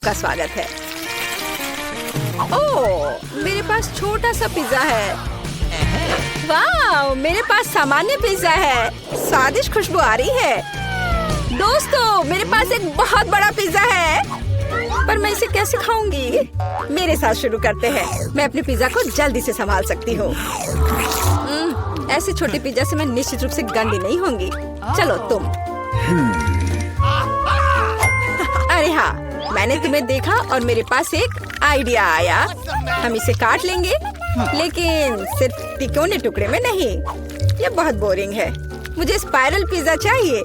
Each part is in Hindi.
का स्वागत है। ओह, मेरे पास छोटा सा पिज्जा है। वाह, मेरे पास सामान्य पिज्जा है। स्वादिष्ट खुशबू आ रही है। दोस्तों, मेरे पास एक बहुत बड़ा पिज्जा है, पर मैं इसे कैसे खाऊंगी? मेरे साथ शुरू करते हैं। मैं अपने पिज्जा को जल्दी से संभाल सकती हूँ। ऐसे छोटे पिज्जा से मैं निश्चित रूप से गंदी नहीं होंगी। चलो तुम। अरे हाँ, मैंने तुम्हें देखा और मेरे पास एक आइडिया आया। हम इसे काट लेंगे, लेकिन सिर्फ तिकोने टुकड़े में नहीं। ये बहुत बोरिंग है। मुझे स्पाइरल पिज्जा चाहिए।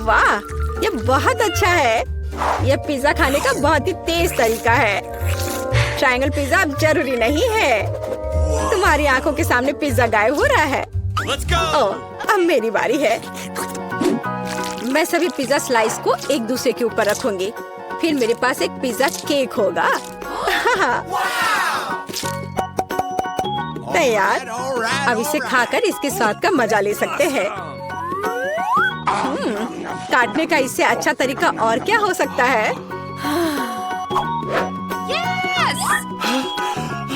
वाह, ये बहुत अच्छा है। यह पिज्जा खाने का बहुत ही तेज तरीका है। ट्रायंगल पिज्जा अब जरूरी नहीं है। तुम्हारी आंखों के सामने पिज्जा गायब हो रहा है। ओह, अब मेरी बारी है। मैं सभी पिज्जा स्लाइस को एक दूसरे के ऊपर रखूंगी। फिर मेरे पास एक पिज्जा केक होगा। तैयार। अब इसे खाकर इसके स्वाद का मजा ले सकते हैं। काटने का इससे अच्छा तरीका और क्या हो सकता है?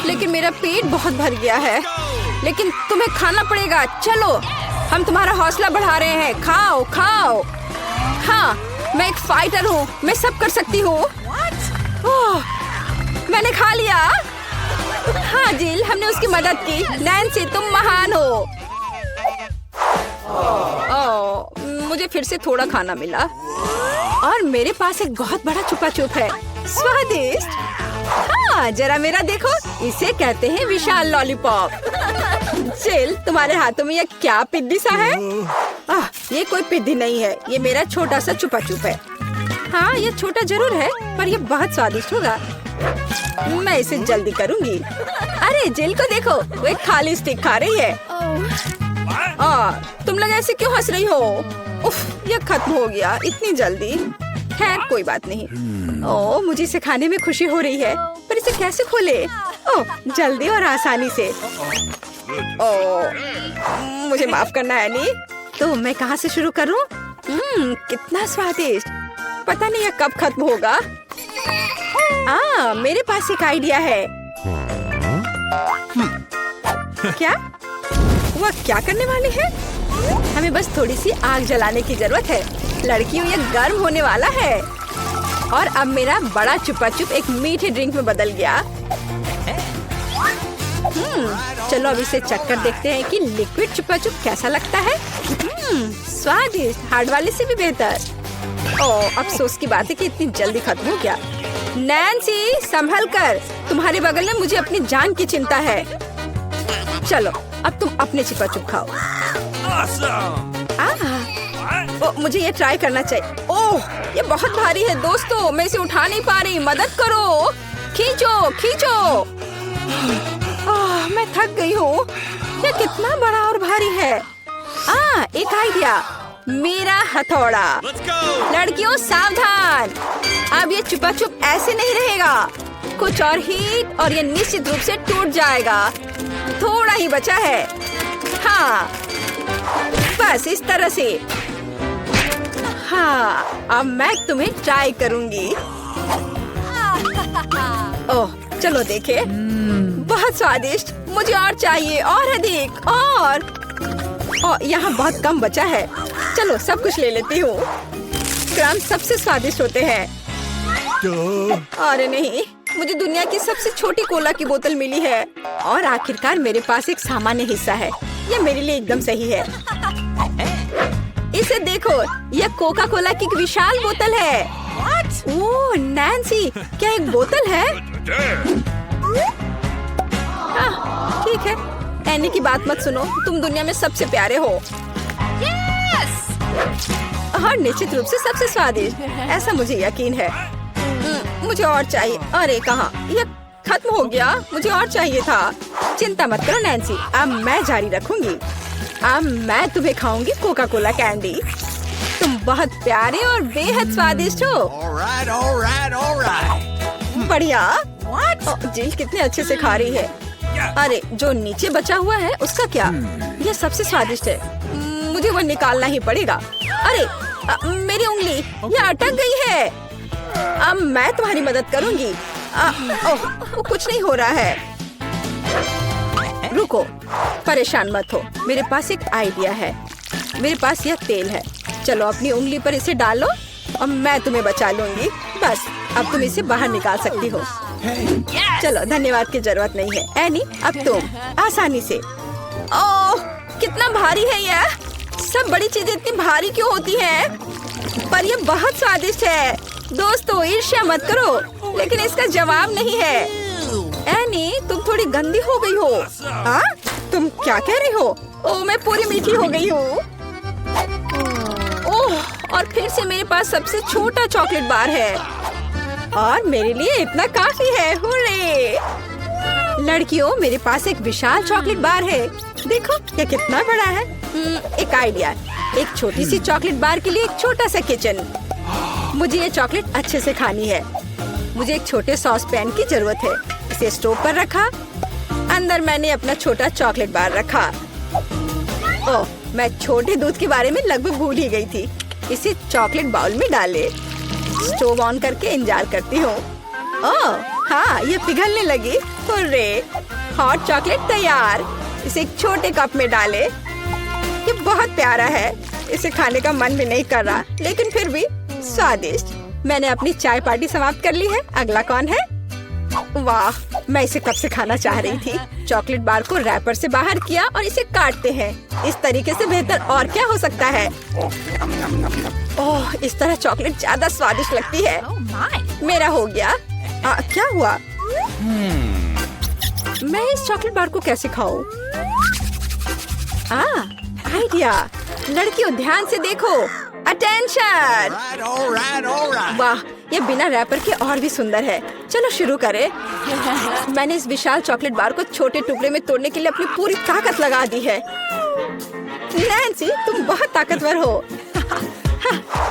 लेकिन मेरा पेट बहुत भर गया है। लेकिन तुम्हें खाना पड़ेगा। चलो, हम तुम्हारा हौसला बढ़ा रहे हैं। खाओ खाओ। हाँ, मैं एक फाइटर हूँ। मैं सब कर सकती हूँ। मैंने खा लिया। हाँ जिल, हमने उसकी मदद की। नैन्सी, तुम महान हो। मुझे फिर से थोड़ा खाना मिला और मेरे पास एक बहुत बड़ा छुपा छुप है। स्वादिष्ट। हाँ, जरा मेरा देखो। इसे कहते हैं विशाल लॉलीपॉप। जिल, तुम्हारे हाथों में यह क्या पिद्दी सा है? ये कोई पिद्दी नहीं है। ये मेरा छोटा सा छुपा छुप है। हाँ, ये छोटा जरूर है, पर ये बहुत स्वादिष्ट होगा। मैं इसे जल्दी करूंगी। अरे जिल को देखो, वो एक खाली स्टिक खा रही है। तुम लोग ऐसे क्यों हंस रही हो? उफ, ये खत्म हो गया इतनी जल्दी। खैर, कोई बात नहीं। मुझे इसे खाने में खुशी हो रही है, पर इसे कैसे खोले? जल्दी और आसानी से। मुझे माफ करना एनी। तो मैं कहाँ से शुरू करूँ? कितना स्वादिष्ट। पता नहीं यह कब खत्म होगा। मेरे पास एक आइडिया है। क्या? वह क्या करने वाली है? हमें बस थोड़ी सी आग जलाने की जरूरत है। लड़कियों, ये गर्म होने वाला है। और अब मेरा बड़ा छुपा छुप एक मीठे ड्रिंक में बदल गया। चलो अब इसे चक्कर देखते हैं कि लिक्विड छुपा छुप कैसा लगता है। स्वादिष्ट, हार्ड वाले से भी बेहतर। अफसोस की बात है कि इतनी जल्दी खत्म हो गया। नैन्सी, संभल कर। तुम्हारे बगल में मुझे अपनी जान की चिंता है। चलो, अब तुम अपने छुपा छुप खाओ। मुझे ये ट्राई करना चाहिए। ये बहुत भारी है दोस्तों, मैं इसे उठा नहीं पा रही। मदद करो। खींचो खींचो। मैं थक गई हूँ। ये कितना बड़ा और भारी है। एक आइडिया। मेरा हथौड़ा। लड़कियों, सावधान। अब ये छुपा छुप ऐसे नहीं रहेगा। कुछ और हीट और ये निश्चित रूप से टूट जाएगा। थोड़ा ही बचा है। हाँ, बस इस तरह से। हाँ, अब मैं तुम्हें ट्राई करूंगी। चलो देखे। बहुत स्वादिष्ट। मुझे और चाहिए, और अधिक। और यहाँ बहुत कम बचा है। चलो सब कुछ ले लेती हूँ। क्रंच सबसे स्वादिष्ट होते हैं। अरे नहीं, मुझे दुनिया की सबसे छोटी कोला की बोतल मिली है। और आखिरकार मेरे पास एक सामान्य हिस्सा है। यह मेरे लिए एकदम सही है। इसे देखो, यह कोका कोला की एक विशाल बोतल है। ओह नैन्सी, क्या एक बोतल है? ठीक है, एनी की बात मत सुनो। तुम दुनिया में सबसे प्यारे हो। और निश्चित रूप से सबसे स्वादिष्ट, ऐसा मुझे यकीन है। मुझे और चाहिए। अरे कहाँ, यह खत्म हो गया। मुझे और चाहिए था। चिंता मत करो नैन्सी, अब मैं जारी रखूंगी। अब मैं तुम्हें खाऊंगी कोका कोला कैंडी। तुम बहुत प्यारे और बेहद स्वादिष्ट हो। बढ़िया। जिल कितने अच्छे से खा रही है। अरे जो नीचे बचा हुआ है उसका क्या? यह सबसे स्वादिष्ट है। मुझे वो निकालना ही पड़ेगा। अरे मेरी उंगली, यह अटक गई है। अब मैं तुम्हारी मदद करूंगी। ओह, वो कुछ नहीं हो रहा है। रुको, परेशान मत हो, मेरे पास एक आइडिया है। मेरे पास यह तेल है, चलो अपनी उंगली पर इसे डालो और मैं तुम्हें बचा लूंगी। बस अब तुम इसे बाहर निकाल सकती हो। चलो, धन्यवाद की जरूरत नहीं है एनी, अब तुम आसानी से। ओह, कितना भारी है यह। सब बड़ी चीजें इतनी भारी क्यों होती हैं? पर यह बहुत स्वादिष्ट है। दोस्तों, ईर्ष्या मत करो, लेकिन इसका जवाब नहीं है। एनी, तुम थोड़ी गंदी हो गई हो। हाँ? तुम क्या कह रही हो? ओह, मैं पूरी मीठी हो गई हूँ। ओह, और फिर से मेरे पास सबसे छोटा चॉकलेट बार है और मेरे लिए इतना काफी है। हुर्रे! लड़कियों, मेरे पास एक विशाल चॉकलेट बार है। देखो, यह कितना बड़ा है। एक आइडिया, एक छोटी सी चॉकलेट बार के लिए एक छोटा सा किचन। मुझे ये चॉकलेट अच्छे से खानी है। मुझे एक छोटे सॉस पैन की जरूरत है। इसे स्टोव पर रखा, अंदर मैंने अपना छोटा चॉकलेट बार रखा। ओह, मैं छोटे दूध के बारे में लगभग भूल ही गई थी। इसे चॉकलेट बाउल में डाले, स्टोव ऑन करके इंतजार करती हूँ। ओह हाँ, ये पिघलने लगी। हुर्रे! हॉट चॉकलेट तैयार। इसे एक छोटे कप में डाले। ये बहुत प्यारा है, इसे खाने का मन भी नहीं कर रहा, लेकिन फिर भी स्वादिष्ट। मैंने अपनी चाय पार्टी समाप्त कर ली है। अगला कौन है? वाह, मैं इसे कब से खाना चाह रही थी। चॉकलेट बार को रैपर से बाहर किया और इसे काटते हैं। इस तरीके से बेहतर और क्या हो सकता है? ओह, इस तरह चॉकलेट ज्यादा स्वादिष्ट लगती है। मेरा हो गया। क्या हुआ? मैं इस चॉकलेट बार को कैसे खाऊं? आइडिया। लड़कियों, ध्यान से देखो। अटेंशन! वाह, ये बिना रैपर के और भी सुंदर है। चलो शुरू करें। मैंने इस विशाल चॉकलेट बार को छोटे टुकड़े में तोड़ने के लिए अपनी पूरी ताकत लगा दी है। नैन्सी, तुम बहुत ताकतवर हो।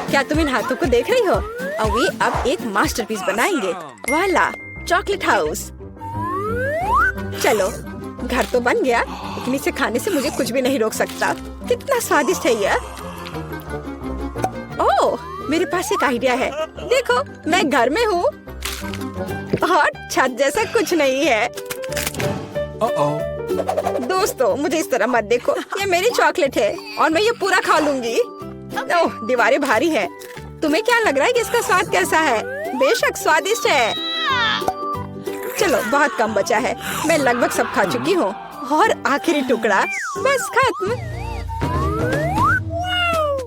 क्या तुम इन हाथों को देख रही हो? वे अब एक मास्टरपीस बनाएंगे। वाला, चॉकलेट हाउस। चलो, घर तो बन गया, लेकिन इसे खाने से मुझे कुछ भी नहीं रोक सकता। कितना स्वादिष्ट है यह। ओह, मेरे पास एक आइडिया है। देखो, मैं घर में हूँ और छत जैसा कुछ नहीं है। दोस्तों, मुझे इस तरह मत देखो। ये मेरी चॉकलेट है और मैं ये पूरा खा लूंगी। ओह, दीवारें भारी हैं। तुम्हें क्या लग रहा है कि इसका स्वाद कैसा है? बेशक स्वादिष्ट है। चलो, बहुत कम बचा है। मैं लगभग सब खा चुकी हूँ और आखिरी टुकड़ा बस खत्म।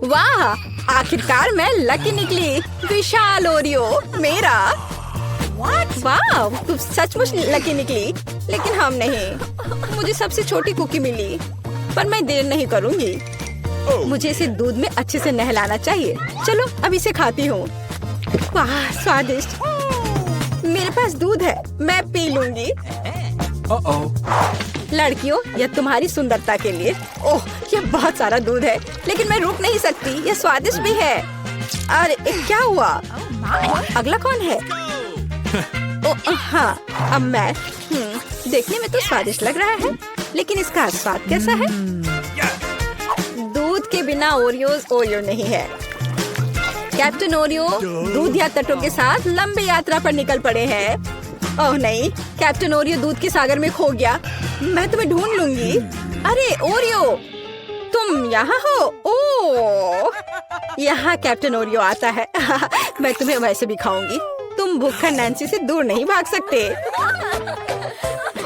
वाह, आखिरकार मैं लकी निकली। विशाल ओरियो मेरा। वाह, तुम सचमुच लकी निकली, लेकिन हम नहीं। मुझे सबसे छोटी कुकी मिली, पर मैं देर नहीं करूँगी। मुझे इसे दूध में अच्छे से नहलाना चाहिए। चलो, अब इसे खाती हूँ। वाह, स्वादिष्ट। मेरे पास दूध है, मैं पी लूंगी। लड़कियों, यह तुम्हारी सुंदरता के लिए। ओह, यह बहुत सारा दूध है, लेकिन मैं रुक नहीं सकती। यह स्वादिष्ट भी है। अरे, क्या हुआ? अगला कौन है? ओह हाँ, अब मैं। देखने में तो स्वादिष्ट लग रहा है, लेकिन इसका स्वाद कैसा है? दूध के बिना ओरियो नहीं है। कैप्टन ओरियो दूध या तटों के साथ लंबी यात्रा पर निकल पड़े हैं। ओह नहीं, कैप्टन ओरियो दूध के सागर में खो गया। मैं तुम्हें ढूंढ लूंगी। अरे ओरियो, तुम यहाँ हो? ओह, यहाँ कैप्टन ओरियो आता है। मैं तुम्हें वैसे भी खाऊंगी। तुम भूखा नैन्सी से दूर नहीं भाग सकते।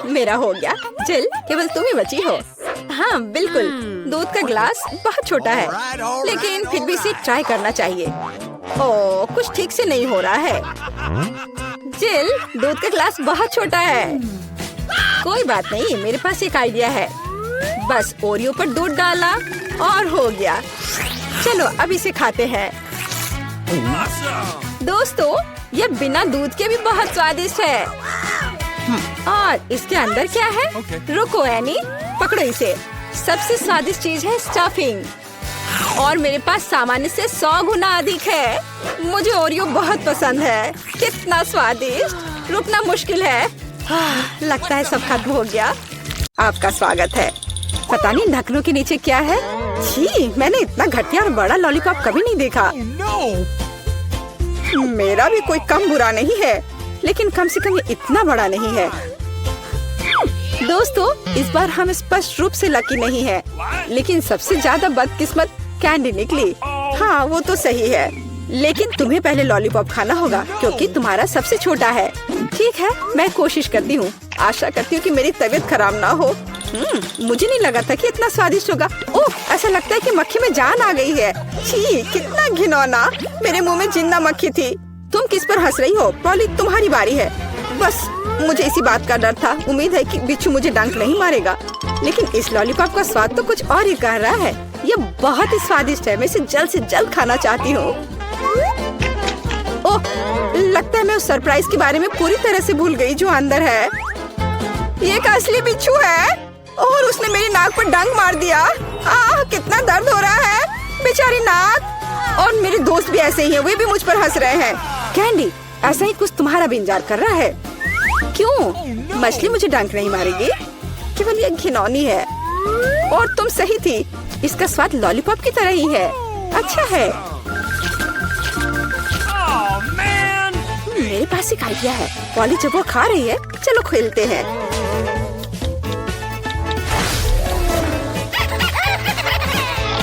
मेरा हो गया। जिल, केवल तुम ही बची हो। हाँ बिल्कुल, दूध का ग्लास बहुत छोटा है, लेकिन फिर भी इसे ट्राई करना चाहिए। ओह, कुछ ठीक से नहीं हो रहा है। जिल, दूध का ग्लास बहुत छोटा है। कोई बात नहीं, मेरे पास एक आइडिया है। बस ओरियो पर दूध डाला और हो गया। चलो, अब इसे खाते हैं। दोस्तों, ये बिना दूध के भी बहुत स्वादिष्ट है। और इसके अंदर क्या है? रुको एनी, पकड़ो इसे। सबसे स्वादिष्ट चीज है स्टफिंग, और मेरे पास सामान्य से 100 गुना अधिक है। मुझे ओरियो बहुत पसंद है। कितना स्वादिष्ट, रुकना मुश्किल है। लगता है सब खत्म हो गया। आपका स्वागत है। पता नहीं ढक्कनों के नीचे क्या है। छी, मैंने इतना घटिया और बड़ा लॉलीपॉप कभी नहीं देखा। मेरा भी कोई कम बुरा नहीं है, लेकिन कम से कम ये इतना बड़ा नहीं है। दोस्तों, इस बार हम स्पष्ट रूप से लकी नहीं है, लेकिन सबसे ज्यादा बदकिस्मत कैंडी निकली। हाँ, वो तो सही है, लेकिन तुम्हें पहले लॉलीपॉप खाना होगा क्योंकि तुम्हारा सबसे छोटा है। ठीक है, मैं कोशिश करती हूँ। आशा करती हूँ कि मेरी तबीयत खराब ना हो। मुझे नहीं लगा था कि इतना स्वादिष्ट होगा। ओह, ऐसा लगता है कि मक्खी में जान आ गई है। छी, कितना घिनौना। मेरे मुंह में जिंदा मक्खी थी। तुम किस पर हंस रही हो? पॉली, तुम्हारी बारी है। बस मुझे इसी बात का डर था। उम्मीद है कि बिच्छू मुझे डंक नहीं मारेगा। लेकिन इस लॉलीपॉप का स्वाद तो कुछ और ही कह रहा है। ये बहुत ही स्वादिष्ट है। मैं इसे जल्द से जल्द खाना चाहती हूँ। ओह, लगता है मैं उस सरप्राइज के बारे में पूरी तरह से भूल गई जो अंदर है। ये एक असली बिच्छू है और उसने मेरी नाक पर डंक मार दिया। कितना दर्द हो रहा है, बेचारी नाक। और मेरे दोस्त भी ऐसे ही हैं, वे भी मुझ पर हंस रहे हैं। कैंडी, ऐसा ही कुछ तुम्हारा भी इंतजार कर रहा है। क्यों? मछली मुझे डंक नहीं मारेगी, केवल ये घिनौनी है। और तुम सही थी, इसका स्वाद लॉलीपॉप की तरह ही है। अच्छा है। मेरे पास एक आइडिया है। पॉली जब वो खा रही है, चलो खेलते हैं।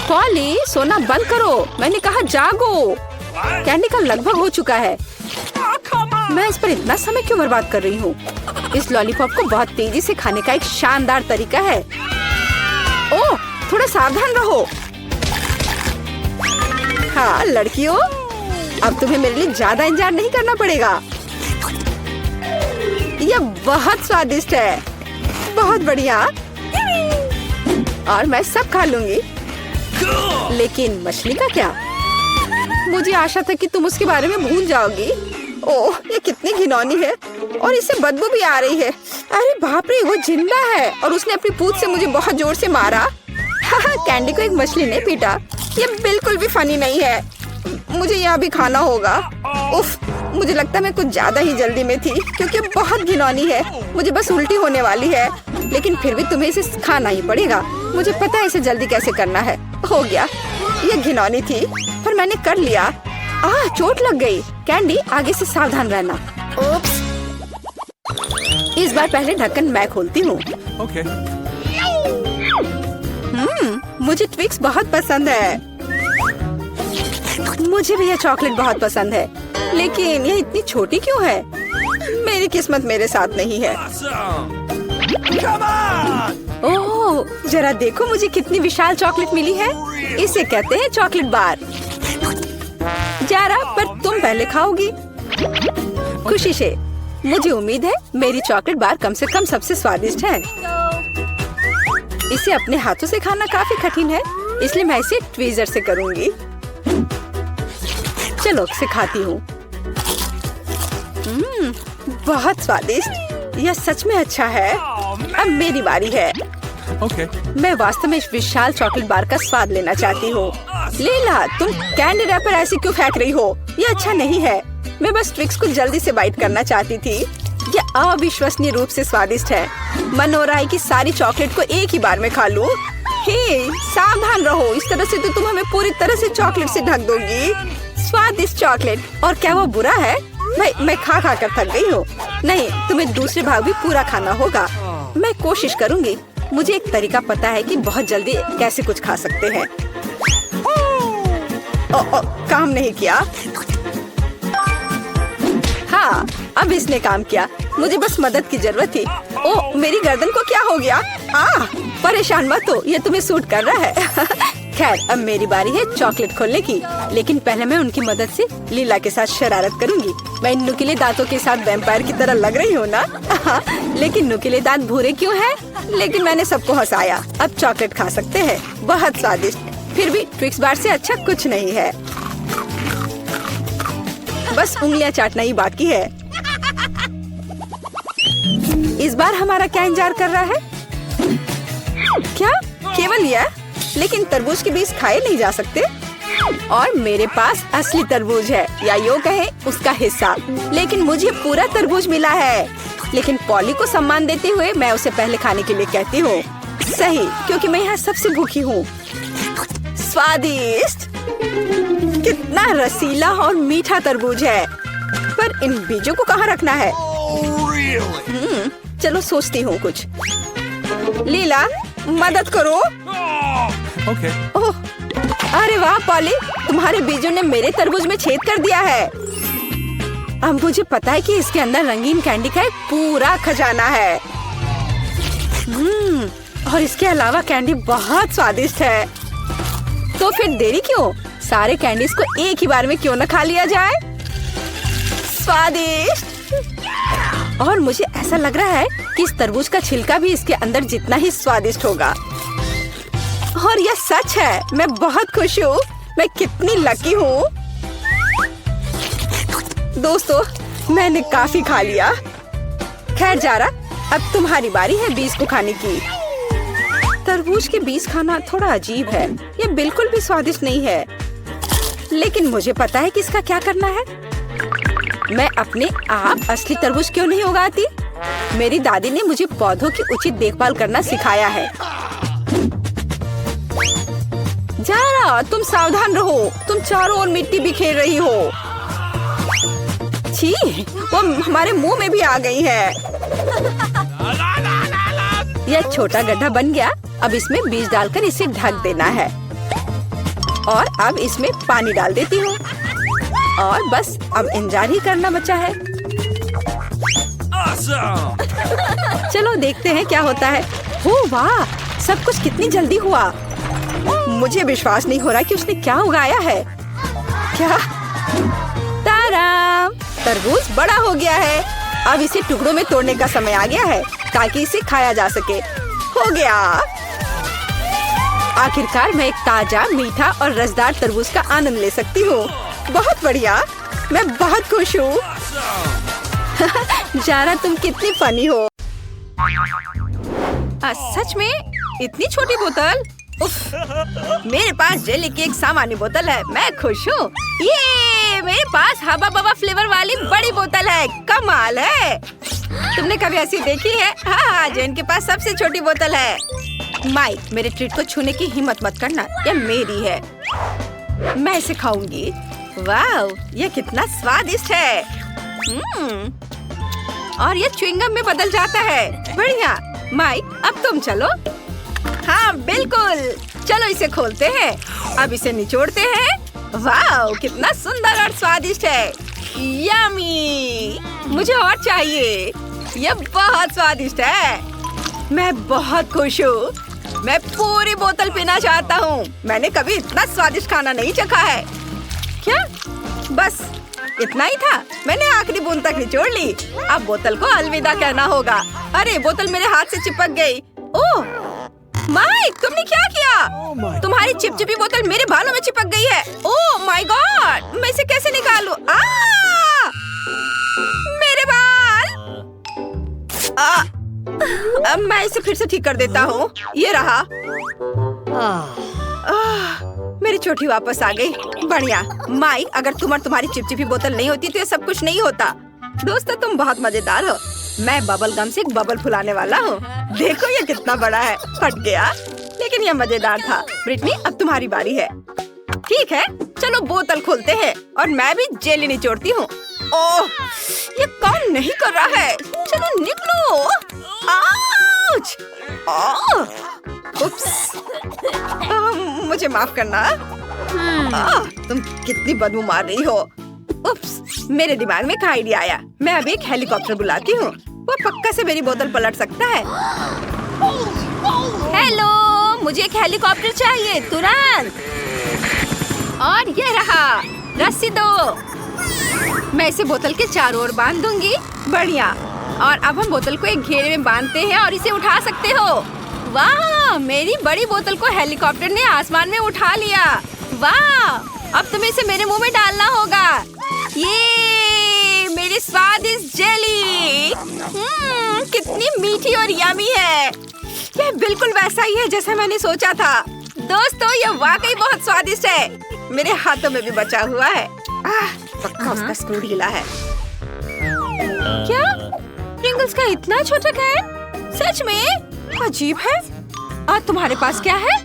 पॉली, सोना बंद करो। मैंने कहा जागो। कैंडी का लगभग हो चुका है। मैं इस पर इतना समय क्यों बर्बाद कर रही हूँ? इस लॉलीपॉप को बहुत तेजी से खाने का एक शानदार तरीका है। ओह, थोड़ा सावधान रहो। हाँ लड़कियों, अब तुम्हें मेरे लिए ज्यादा इंतजार नहीं करना पड़ेगा। यह बहुत स्वादिष्ट है, बहुत बढ़िया। और मैं सब खा लूंगी। लेकिन मछली का क्या? मुझे आशा था कि तुम उसके बारे में भूल जाओगी। ओह, ये कितनी घिनौनी है और इसे बदबू भी आ रही है। अरे बाप रे, वो जिंदा है और उसने अपनी पूंछ से मुझे बहुत जोर से मारा। कैंडी को एक मछली ने पीटा। ये बिल्कुल भी फनी नहीं है। मुझे यह भी खाना होगा। उफ, मुझे लगता है मैं कुछ ज्यादा ही जल्दी में थी क्योंकि बहुत घिनौनी है। मुझे बस उल्टी होने वाली है, लेकिन फिर भी तुम्हें इसे खाना ही पड़ेगा। मुझे पता है इसे जल्दी कैसे करना है। हो गया। ये घिनौनी थी पर मैंने कर लिया। चोट लग गई। कैंडी, आगे से सावधान रहना। ओप्स। इस बार पहले ढक्कन मैं खोलती हूँ। Okay. मुझे ट्विक्स बहुत पसंद है। मुझे भी यह चॉकलेट बहुत पसंद है, लेकिन यह इतनी छोटी क्यों है? मेरी किस्मत मेरे साथ नहीं है। Come on! ओह, जरा देखो मुझे कितनी विशाल चॉकलेट मिली है। इसे कहते हैं चॉकलेट बार। जरा, पर तुम पहले खाओगी। खुशी से। मुझे उम्मीद है मेरी चॉकलेट बार कम से कम सबसे स्वादिष्ट है। इसे अपने हाथों से खाना काफी कठिन है, इसलिए मैं इसे ट्वीजर से करूंगी। चलो इसे खाती हूँ। बहुत स्वादिष्ट। यह सच में अच्छा है। अब मेरी बारी है। Okay. मैं वास्तव में इस विशाल चॉकलेट बार का स्वाद लेना चाहती हूँ। लीला, तुम कैंडी रैपर ऐसे क्यों फेंक रही हो? ये अच्छा नहीं है। मैं बस ट्विक्स को जल्दी से बाइट करना चाहती थी। ये अविश्वसनीय रूप से स्वादिष्ट है। मन हो रहा है कि सारी चॉकलेट को एक ही बार में खा लूं। हे, सावधान रहो, इस तरह से तो तुम हमें पूरी तरह से चॉकलेट से ढक दोगी। स्वादिष्ट चॉकलेट। और क्या वो बुरा है? मैं खा खा कर थक गई हूँ। नहीं, तुम्हें दूसरे भाग भी पूरा खाना होगा। मैं कोशिश करूँगी। मुझे एक तरीका पता है कि बहुत जल्दी कैसे कुछ खा सकते हैं। काम नहीं किया। हाँ, अब इसने काम किया। मुझे बस मदद की जरूरत थी। ओह, मेरी गर्दन को क्या हो गया? परेशान मत हो, ये तुम्हें सूट कर रहा है। खैर, अब मेरी बारी है चॉकलेट खोलने की, लेकिन पहले मैं उनकी मदद से लीला के साथ शरारत करूंगी। मैं इन नुकीले दांतों के साथ वैम्पायर की तरह लग रही हूँ ना? लेकिन नुकीले दांत भूरे क्यों हैं? लेकिन मैंने सबको हंसाया। अब चॉकलेट खा सकते हैं। बहुत स्वादिष्ट। फिर भी ट्विक्स बार से अच्छा कुछ नहीं है। बस उंगलियां चाटना ही बाकी है। इस बार हमारा क्या इंतजार कर रहा है? क्या केवल यह? लेकिन तरबूज के बीज खाए नहीं जा सकते। और मेरे पास असली तरबूज है, या यूँ कहें उसका हिस्सा। लेकिन मुझे पूरा तरबूज मिला है। लेकिन पॉली को सम्मान देते हुए मैं उसे पहले खाने के लिए कहती हूँ। सही, क्योंकि मैं यहाँ सबसे भूखी हूँ। स्वादिष्ट। कितना रसीला और मीठा तरबूज है, पर इन बीजों को कहाँ रखना है? Really? चलो सोचती हूँ कुछ। लीला, मदद करो। Okay. ओह, अरे वाह पॉली, तुम्हारे बीजों ने मेरे तरबूज में छेद कर दिया है। अब मुझे पता है कि इसके अंदर रंगीन कैंडी का एक पूरा खजाना है। और इसके अलावा कैंडी बहुत स्वादिष्ट है। तो फिर देरी क्यों? सारे कैंडीज को एक ही बार में क्यों न खा लिया जाए? स्वादिष्ट। और मुझे ऐसा लग रहा है कि इस तरबूज का छिलका भी इसके अंदर जितना ही स्वादिष्ट होगा। और यह सच है। मैं बहुत खुश हूँ। मैं कितनी लकी हूँ। दोस्तों, मैंने काफी खा लिया। खैर जारा, अब तुम्हारी बारी है बीज को खाने की। तरबूज के बीज खाना थोड़ा अजीब है। ये बिल्कुल भी स्वादिष्ट नहीं है। लेकिन मुझे पता है कि इसका क्या करना है। मैं अपने आप असली तरबूज क्यों नहीं उगाती? मेरी दादी ने मुझे पौधों की उचित देखभाल करना सिखाया है। जारा, तुम सावधान रहो। तुम चारों ओर मिट्टी बिखेर रही हो। छी, वो हमारे मुंह में भी आ गई है। यह छोटा गड्ढा बन गया। अब इसमें बीज डालकर इसे ढक देना है। और अब इसमें पानी डाल देती हूँ। और बस अब इंतजार ही करना बचा है। Awesome. चलो देखते हैं क्या होता है। हो वाह, सब कुछ कितनी जल्दी हुआ। मुझे विश्वास नहीं हो रहा कि उसने क्या उगाया है। क्या? ताराम, तरबूज बड़ा हो गया है। अब इसे टुकड़ों में तोड़ने का समय आ गया है ताकि इसे खाया जा सके। हो गया। आखिरकार मैं एक ताजा, मीठा और रसदार तरबूज का आनंद ले सकती हूँ। बहुत बढ़िया। मैं बहुत खुश हूँ। जारा, तुम कितनी फनी हो। सच में? इतनी छोटी बोतल? उफ, मेरे पास जेली की एक सामान्य बोतल है। मैं खुश हूँ। ये मेरे पास हबा बबा फ्लेवर वाली बड़ी बोतल है। कमाल है। तुमने कभी ऐसी देखी है? हाँ, जेन के पास सबसे छोटी बोतल है। माइक, मेरे ट्रीट को छूने की हिम्मत मत करना। यह मेरी है। मैं इसे खाऊंगी। वाह, यह कितना स्वादिष्ट है। और यह च्युइंगम में बदल जाता है। बढ़िया। माइक, अब तुम चलो। हाँ बिल्कुल, चलो इसे खोलते हैं। अब इसे निचोड़ते हैं। वाह, कितना सुंदर और स्वादिष्ट है। यम्मी, मुझे और चाहिए। यह बहुत स्वादिष्ट है। मैं बहुत खुश हूँ। मैं पूरी बोतल पीना चाहता हूँ। मैंने कभी इतना स्वादिष्ट खाना नहीं चखा है। क्या? बस इतना ही था? मैंने आखिरी बूंद तक निचोड़ ली। अब बोतल को अलविदा कहना होगा। अरे, बोतल मेरे हाथ से चिपक गई। ओह माइक, तुमने क्या किया? तुम्हारी चिपचिपी बोतल मेरे बालों में चिपक गई है। ओह माय गॉड, मैं इसे कैसे निकालूं? मेरे बाल। अब मैं इसे फिर से ठीक कर देता हूँ। ये रहा। मेरी चोटी वापस आ गई। बढ़िया। माइक, अगर तुम और तुम्हारी चिपचिपी बोतल नहीं होती तो ये सब कुछ नहीं होता। दोस्तों, तुम बहुत मजेदार हो। मैं बबल गम से एक बबल फुलाने वाला हूँ। देखो ये कितना बड़ा है। फट गया, लेकिन ये मजेदार था। ब्रिटनी, अब तुम्हारी बारी है। ठीक है, चलो बोतल खोलते हैं। और मैं भी जेली निचोड़ती हूँ। ओह, ये काम नहीं कर रहा है। चलो निकलो। आउच! उप्स। मुझे माफ करना। तुम कितनी बदबू मार रही हो। उप्स, मेरे दिमाग में एक आइडिया आया। मैं अभी एक हेलीकॉप्टर बुलाती हूँ। वो पक्का से मेरी बोतल पलट सकता है। हेलो, मुझे एक हेलीकॉप्टर चाहिए तुरंत। और ये रहा, रस्सी दो। मैं इसे बोतल के चारों ओर बांध दूंगी। बढ़िया। और अब हम बोतल को एक घेरे में बांधते हैं और इसे उठा सकते हो। वाह, मेरी बड़ी बोतल को हेलीकॉप्टर ने आसमान में उठा लिया। वाह, अब तुम्हें इसे मेरे मुंह में डालना होगा। ये मेरी स्वादिष्ट जेली। कितनी मीठी और यमी है। यह बिल्कुल वैसा ही है जैसा मैंने सोचा था। दोस्तों, यह वाकई बहुत स्वादिष्ट है। मेरे हाथों में भी बचा हुआ है। पक्का उसका स्क्रू ढीला है। क्या? प्रिंगल्स का इतना छोटा कैन? सच में? अजीब है। और तुम्हारे पास क्या है?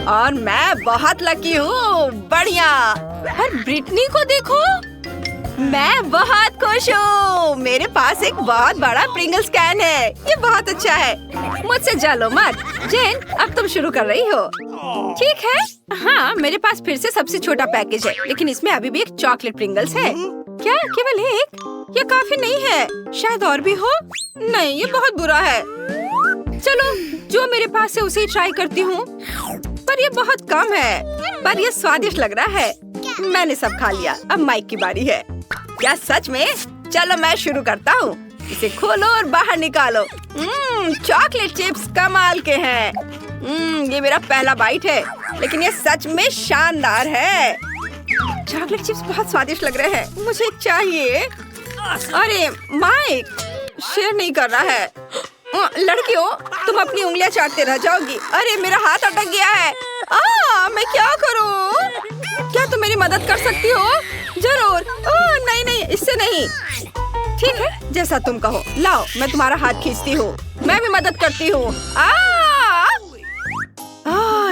और मैं बहुत लकी हूँ। बढ़िया। और ब्रिटनी को देखो, मैं बहुत खुश हूँ। मेरे पास एक बहुत बड़ा प्रिंगल्स कैन है। ये बहुत अच्छा है। मुझसे जलो मत। जेन, अब तुम शुरू कर रही हो। ठीक है। हाँ, मेरे पास फिर से सबसे छोटा पैकेज है, लेकिन इसमें अभी भी एक चॉकलेट प्रिंगल्स है। क्या केवल एक? ये काफी नहीं है। शायद और भी हो। नहीं, ये बहुत बुरा है। चलो, जो मेरे पास है उसे ही ट्राई करती हूँ। पर ये बहुत कम है। पर ये स्वादिष्ट लग रहा है। मैंने सब खा लिया। अब माइक की बारी है। क्या सच में? चलो मैं शुरू करता हूँ। इसे खोलो और बाहर निकालो। चॉकलेट चिप्स कमाल के हैं। ये मेरा पहला बाइट है, लेकिन ये सच में शानदार है। चॉकलेट चिप्स बहुत स्वादिष्ट लग रहे हैं। मुझे चाहिए। अरे माइक शेयर नहीं कर रहा है। लड़कियों, तुम अपनी उंगलियां चाटते रह जाओगी। अरे मेरा हाथ अटक गया है। मैं क्या करूं? क्या तुम मेरी मदद कर सकती हो? जरूर। नहीं नहीं, इससे नहीं। ठीक है, जैसा तुम कहो। लाओ, मैं तुम्हारा हाथ खींचती हूँ। मैं भी मदद करती हूँ।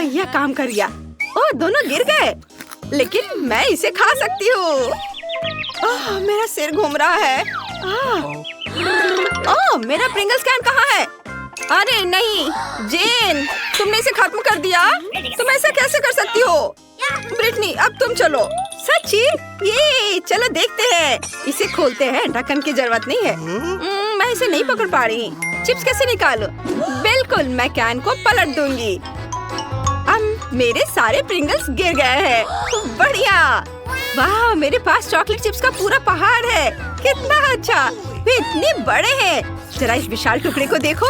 यह काम कर गया। दोनों गिर गए, लेकिन मैं इसे खा सकती हूँ। मेरा सिर घूम रहा है। मेरा प्रिंगल्स कैन कहाँ है? अरे नहीं, जेन, तुमने इसे खत्म कर दिया। तुम ऐसा कैसे कर सकती हो? ब्रिटनी, अब तुम चलो। सच्ची? ये चलो देखते हैं। इसे खोलते हैं। ढक्कन की जरूरत नहीं है। मैं इसे नहीं पकड़ पा रही। चिप्स कैसे निकालूं? बिल्कुल, मैं कैन को पलट दूंगी। अब मेरे सारे प्रिंगल्स गिर गए हैं। बढ़िया। वाह, मेरे पास चॉकलेट चिप्स का पूरा पहाड़ है। कितना अच्छा। वे इतने बड़े हैं। जरा इस विशाल टुकड़े को देखो।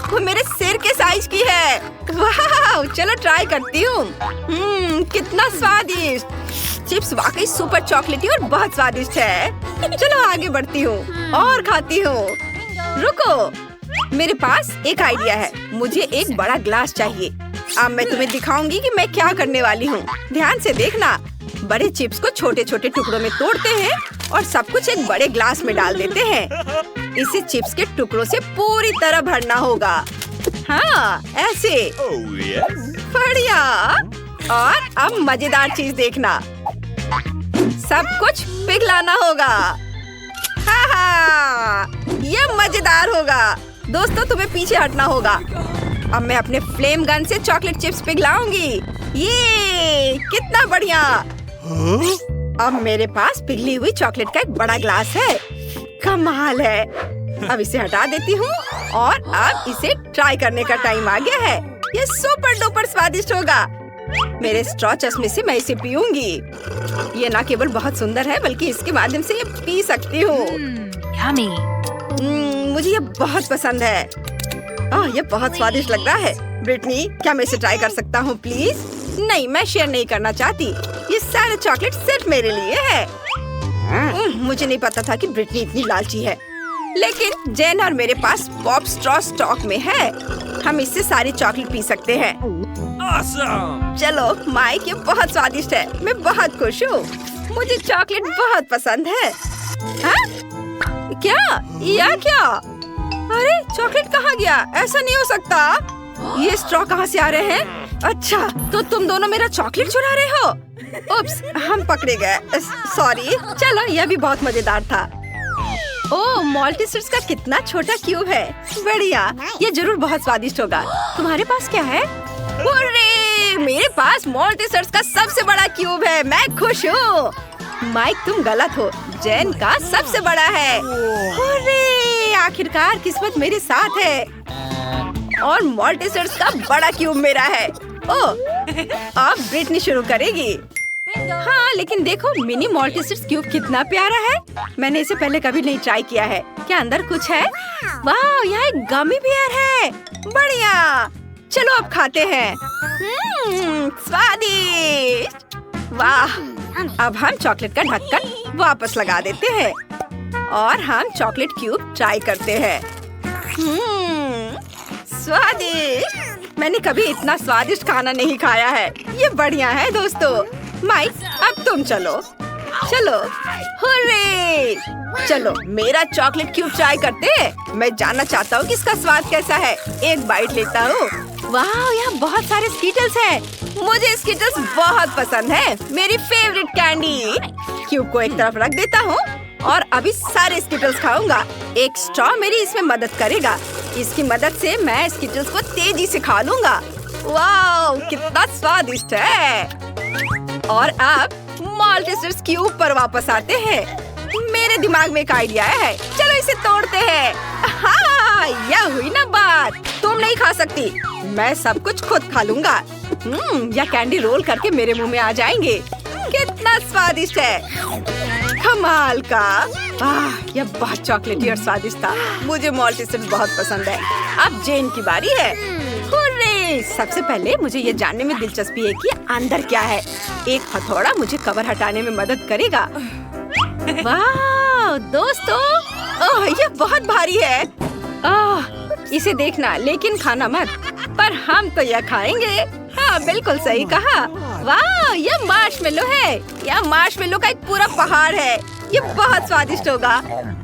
वो मेरे सिर के साइज की है। वाह, चलो ट्राई करती हूँ। कितना स्वादिष्ट। चिप्स वाकई सुपर चॉकलेटी और बहुत स्वादिष्ट है। चलो आगे बढ़ती हूँ और खाती हूँ। रुको, मेरे पास एक आइडिया है। मुझे एक बड़ा ग्लास चाहिए। अब मैं तुम्हें दिखाऊंगी कि मैं क्या करने वाली हूँ। ध्यान से देखना। बड़े चिप्स को छोटे छोटे टुकड़ों में तोड़ते हैं और सब कुछ एक बड़े ग्लास में डाल देते हैं। इसे चिप्स के टुकड़ों से पूरी तरह भरना होगा। हाँ, ऐसे। बढ़िया। और अब मजेदार चीज देखना। सब कुछ पिघलाना होगा। ये मजेदार होगा। दोस्तों, तुम्हें पीछे हटना होगा। अब मैं अपने फ्लेम गन से चॉकलेट चिप्स पिघलाऊंगी। ये कितना बढ़िया। अब मेरे पास पिघली हुई चॉकलेट का एक बड़ा ग्लास है। कमाल है। अब इसे हटा देती हूँ और अब इसे ट्राई करने का टाइम आ गया है। ये सुपर डुपर स्वादिष्ट होगा। मेरे स्ट्रॉ चश्मे से मैं इसे पीऊंगी। ये ना केवल बहुत सुंदर है, बल्कि इसके माध्यम से ये पी सकती हूँ। मुझे ये बहुत पसंद है। ये बहुत स्वादिष्ट लग रहा है। ब्रिटनी, क्या मैं इसे ट्राई कर सकता हूँ प्लीज? नहीं, मैं शेयर नहीं करना चाहती। ये सारे चॉकलेट सिर्फ मेरे लिए है। मुझे नहीं पता था कि ब्रिटनी इतनी लालची है। लेकिन जेन और मेरे पास पॉप स्ट्रॉ स्टॉक में है। हम इससे सारी चॉकलेट पी सकते हैं। Awesome! चलो माइक, ये बहुत स्वादिष्ट है। मैं बहुत खुश हूँ। मुझे चॉकलेट बहुत पसंद है। क्या? अरे चॉकलेट कहाँ गया? ऐसा नहीं हो सकता। ये स्ट्रॉ कहाँ से आ रहे हैं? अच्छा, तो तुम दोनों मेरा चॉकलेट चुरा रहे हो। उप्स, हम पकड़े गए। सॉरी। चलो, यह भी बहुत मजेदार था। ओह, मॉल्टीसर्स का कितना छोटा क्यूब है। बढ़िया, ये जरूर बहुत स्वादिष्ट होगा। तुम्हारे पास क्या है? अरे, मेरे पास मॉल्टीसर्स का सबसे बड़ा क्यूब है। मैं खुश हूँ। माइक, तुम गलत हो। जेन का सबसे बड़ा है। अरे, आखिरकार किस्मत मेरे साथ है और मॉल्टीसर्स का बड़ा क्यूब मेरा है। ओह, अब ब्रिटनी शुरू करेगी। हाँ, लेकिन देखो मिनी मॉल्टीसर्स क्यूब कितना प्यारा है। मैंने इसे पहले कभी नहीं ट्राई किया है। क्या अंदर कुछ है? वाह, यहाँ एक गमी बियर है। बढ़िया। चलो अब खाते हैं। स्वादिष्ट। वाह। अब हम चॉकलेट का ढक्कन वापस लगा देते हैं और हम चॉकलेट क्यूब ट्राई करते हैं। स्वादिष्ट। मैंने कभी इतना स्वादिष्ट खाना नहीं खाया है। ये बढ़िया है दोस्तों। माइक, अब तुम चलो। हुर्रे! चलो मेरा चॉकलेट क्यूब ट्राई करते हैं। मैं जानना चाहता हूँ कि इसका स्वाद कैसा है। एक बाइट लेता हूँ। वाह, यहाँ बहुत सारे स्कीटल्स हैं। मुझे स्किटल्स बहुत पसंद है, मेरी फेवरेट कैंडी। क्यूब को एक तरफ रख देता हूँ और अभी सारे स्किटल्स खाऊंगा। एक स्ट्रॉ मेरी इसमें मदद करेगा। इसकी मदद से मैं स्किटल्स को तेजी से खा लूंगा। वाह, कितना स्वादिष्ट है। और अब माल्टेसर्स क्यूब पर वापस आते हैं। मेरे दिमाग में एक आइडिया है, चलो इसे तोड़ते हैं। हाँ, यह हुई ना बात। तुम नहीं खा सकती, मैं सब कुछ खुद खा लूंगा। यह कैंडी रोल करके मेरे मुंह में आ जाएंगे। कितना स्वादिष्ट है, कमाल का। यह बहुत चॉकलेटी और स्वादिष्ट था। मुझे माल्टेसर्स बहुत पसंद है। अब जेन की बारी है। हुर्रे! सबसे पहले मुझे ये जानने में दिलचस्पी है कि अंदर क्या है। एक हथौड़ा मुझे कवर हटाने में मदद करेगा। वाह दोस्तों, ओह यह बहुत भारी है। इसे देखना लेकिन खाना मत। पर हम तो यह खाएंगे। हाँ बिल्कुल सही कहा। वाह, यह मार्शमेलो है। यह मार्शमेलो का एक पूरा पहाड़ है। यह बहुत स्वादिष्ट होगा।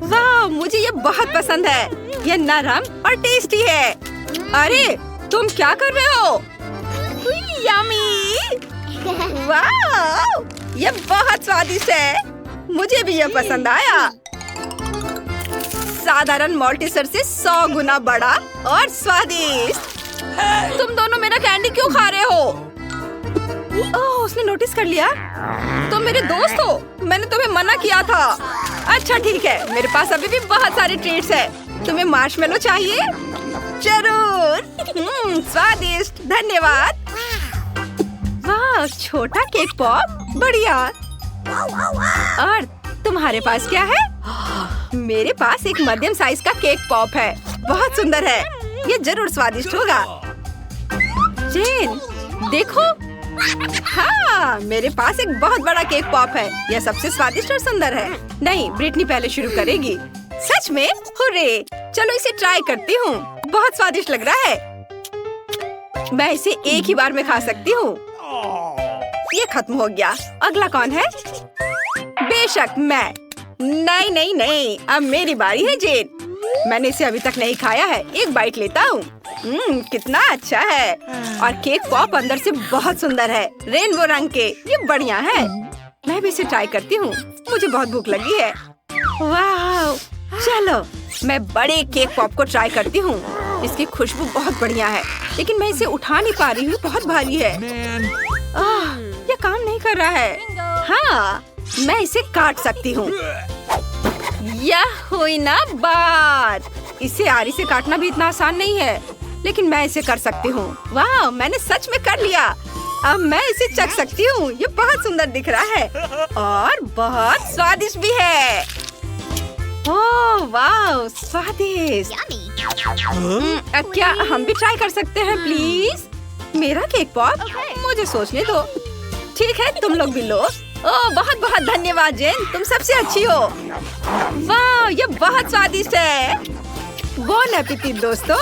वाह, मुझे यह बहुत पसंद है। यह नरम और टेस्टी है। अरे तुम क्या कर रहे हो? यम्मी! वाह, यह बहुत स्वादिष्ट है। मुझे भी यह पसंद आया। साधारण माल्टेसर से 100 गुना बड़ा और स्वादिष्ट। तुम दोनों मेरा कैंडी क्यों खा रहे हो? ओह, उसने नोटिस कर लिया। तुम मेरे दोस्त हो, मैंने तुम्हें मना किया था। अच्छा ठीक है, मेरे पास अभी भी बहुत सारे ट्रीट्स हैं। तुम्हें मार्शमेलो चाहिए? जरूर। स्वादिष्ट, धन्यवाद। वाह, छोटा केक पॉप, बढ़िया। और तुम्हारे पास क्या है? मेरे पास एक मध्यम साइज का केक पॉप है। बहुत सुंदर है, ये जरूर स्वादिष्ट होगा। जेन, देखो। हाँ, मेरे पास एक बहुत बड़ा केक पॉप है। यह सबसे स्वादिष्ट और सुंदर है। नहीं, ब्रिटनी पहले शुरू करेगी। सच में? हुर्रे! चलो इसे ट्राई करती हूँ। बहुत स्वादिष्ट लग रहा है। मैं इसे एक ही बार में खा सकती हूँ। ये खत्म हो गया। अगला कौन है? बेशक मैं। नहीं नहीं नहीं, अब मेरी बारी है जेन। मैंने इसे अभी तक नहीं खाया है। एक बाइट लेता हूँ। कितना अच्छा है। और केक पॉप अंदर से बहुत सुंदर है, रेनबो रंग के। ये बढ़िया है। मैं भी इसे ट्राई करती हूँ। मुझे बहुत भूख लगी है। वाह, चलो मैं बड़े केक पॉप को ट्राई करती हूँ। इसकी खुशबू बहुत बढ़िया है, लेकिन मैं इसे उठा नहीं पा रही हूँ। बहुत भारी है। ये काम नहीं कर रहा है। हाँ, मैं इसे काट सकती हूँ। यह हुई ना बात। इसे आरी से काटना भी इतना आसान नहीं है, लेकिन मैं इसे कर सकती हूँ। वाह, मैंने सच में कर लिया। अब मैं इसे चख सकती हूँ। ये बहुत सुंदर दिख रहा है और बहुत स्वादिष्ट भी है। ओह वाह, स्वादिष्ट। क्या हम भी ट्राई कर सकते हैं प्लीज? मेरा केक पॉप? मुझे सोचने दो। ठीक है, तुम लोग भी लो। ओह बहुत बहुत धन्यवाद जेन, तुम सबसे अच्छी हो। वाह, ये बहुत स्वादिष्ट है। बोन एपेटिट दोस्तों।